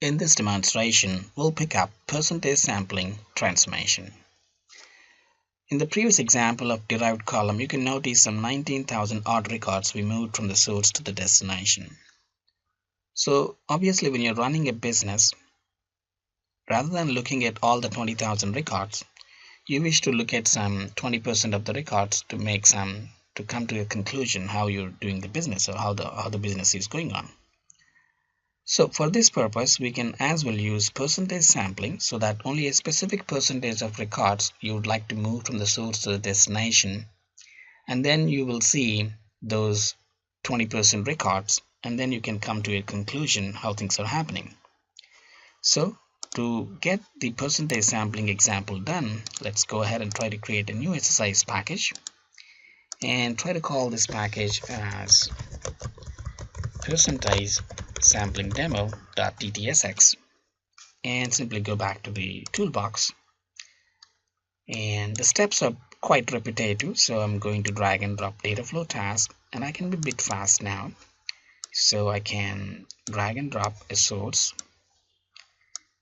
In this demonstration, we'll pick up percentage sampling transformation. In the previous example of derived column, you can notice some 19,000 odd records we moved from the source to the destination. So obviously when you're running a business, rather than looking at all the 20,000 records, you wish to look at some 20% of the records to come to a conclusion how you're doing the business or how the business is going on. So for this purpose, we can as well use percentage sampling so that only a specific percentage of records you would like to move from the source to the destination, and then you will see those 20% records, and then you can come to a conclusion how things are happening. So to get the percentage sampling example done, let's go ahead and try to create a new SSIS package and try to call this package as PercentageSampling Demo.ttsx, and simply go back to the toolbox. And the steps are quite repetitive, so I'm going to drag and drop data flow task, and I can be a bit fast now. So I can drag and drop a source.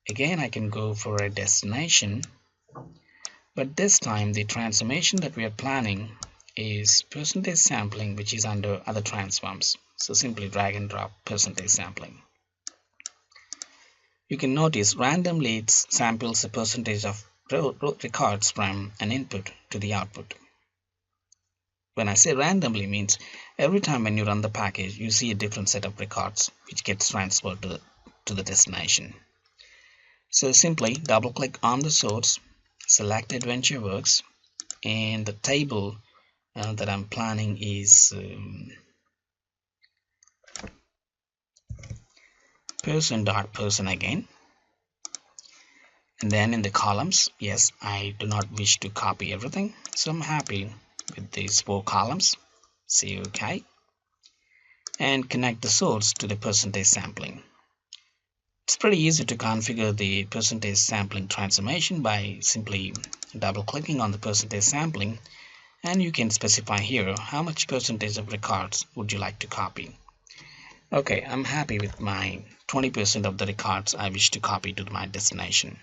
Again, I can go for a destination, but this time the transformation that we are planning is percentage sampling, which is under other transforms. So simply drag and drop percentage sampling. You can notice randomly it samples a percentage of records from an input to the output. When I say randomly, means every time when you run the package, you see a different set of records which gets transferred to the destination. So simply double click on the source, select AdventureWorks, and the table that I'm planning is person.person again. And then in the columns, yes, I do not wish to copy everything, so I'm happy with these 4 columns. Say OK, and connect the source to the percentage sampling. It's pretty easy to configure the percentage sampling transformation by simply double clicking on the percentage sampling, and you can specify here how much percentage of records would you like to copy. Okay, I'm happy with my 20% of the records I wish to copy to my destination.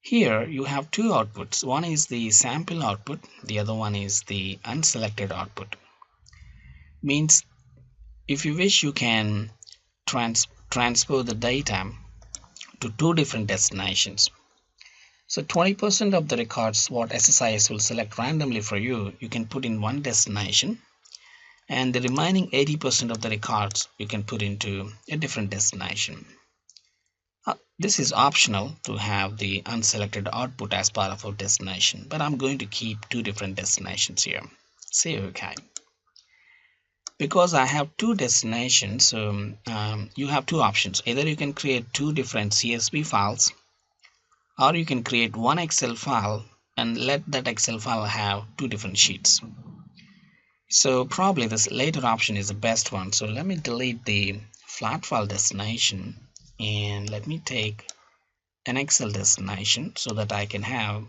Here you have 2 outputs. One is the sample output, the other one is the unselected output. Means if you wish, you can transfer the data to 2 different destinations. So 20% of the records what SSIS will select randomly for you, you can put in one destination, and the remaining 80% of the records you can put into a different destination. This is optional to have the unselected output as part of our destination, but I'm going to keep 2 different destinations here. Say OK. Because I have 2 destinations, you have 2 options. Either you can create 2 different CSV files, or you can create one Excel file and let that Excel file have 2 different sheets. So probably this later option is the best one. So let me delete the flat file destination and let me take an Excel destination so that I can have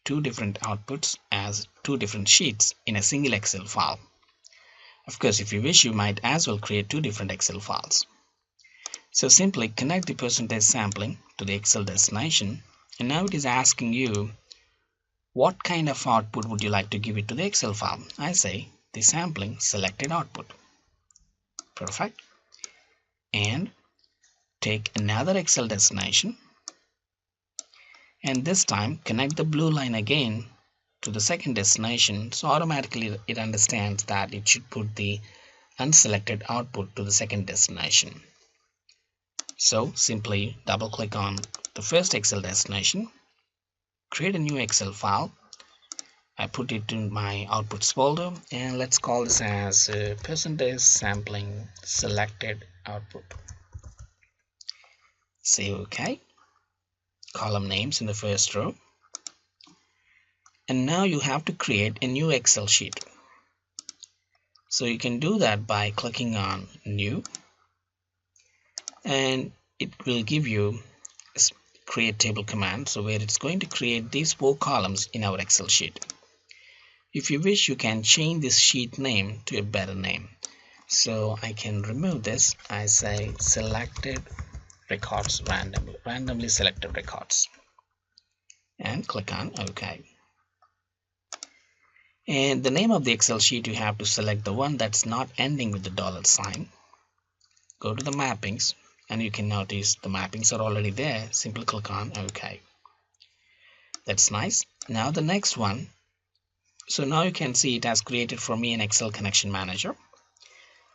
2 different outputs as 2 different sheets in a single Excel file. Of course, if you wish, you might as well create 2 different Excel files. So simply connect the percentage sampling to the Excel destination, and now it is asking you what kind of output would you like to give it to the Excel file. I say the sampling selected output. Perfect. And take another Excel destination, and this time connect the blue line again to the second destination, so automatically it understands that it should put the unselected output to the second destination. So simply double click on the first Excel destination, create a new Excel file. I put it in my outputs folder, and let's call this as percentage sampling selected output. Say OK. Column names in the first row. And now you have to create a new Excel sheet. So you can do that by clicking on New, and it will give you a create table command, so where it's going to create these 4 columns in our Excel sheet. If you wish, you can change this sheet name to a better name. So I can remove this. I say selected records randomly selected records, and click on OK. And the name of the Excel sheet, you have to select the one that's not ending with the $sign. Go to the mappings, and you can notice the mappings are already there. Simply click on OK. That's nice. Now the next one. So now you can see it has created for me an Excel connection manager.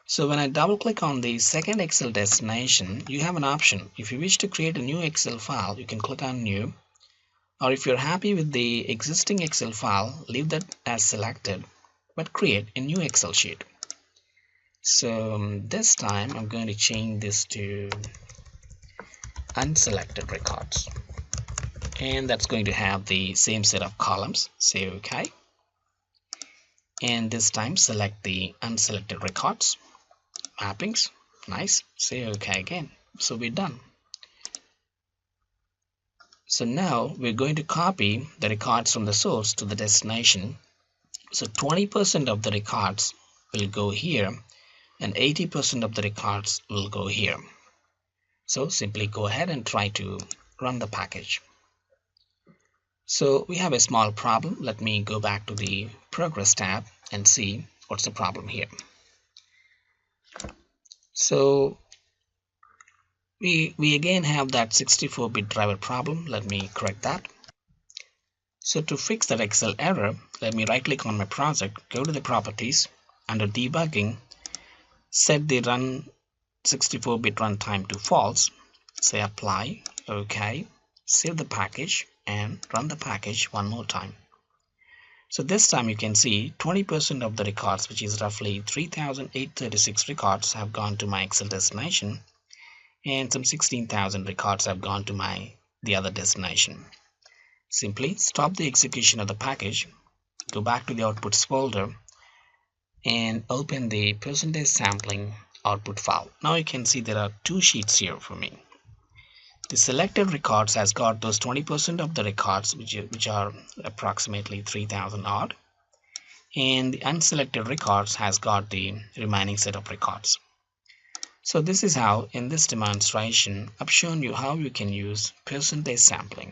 So when I double click on the second Excel destination, you have an option. If you wish to create a new Excel file, you can click on new, or if you're happy with the existing Excel file, leave that as selected, but create a new Excel sheet. So this time I'm going to change this to unselected records, and that's going to have the same set of columns. Say OK, and this time select the unselected records, mappings. Nice. Say OK again. So we're done. So now we're going to copy the records from the source to the destination. So 20% of the records will go here and 80% of the records will go here. So simply go ahead and try to run the package. So we have a small problem. Let me go back to the progress tab and see what's the problem here. So we again have that 64-bit driver problem. Let me correct that. So to fix that Excel error, let me right click on my project, go to the properties, under debugging, set the run 64-bit runtime to false, say apply, OK, save the package and run the package one more time. So this time you can see 20% of the records, which is roughly 3,836 records, have gone to my Excel destination, and some 16,000 records have gone to the other destination. Simply stop the execution of the package, go back to the outputs folder, and open the percentage sampling output file. Now you can see there are two sheets here for me. The selected records has got those 20% of the records, which are approximately 3,000 odd, and the unselected records has got the remaining set of records. So this is how, in this demonstration, I've shown you how you can use percentage sampling.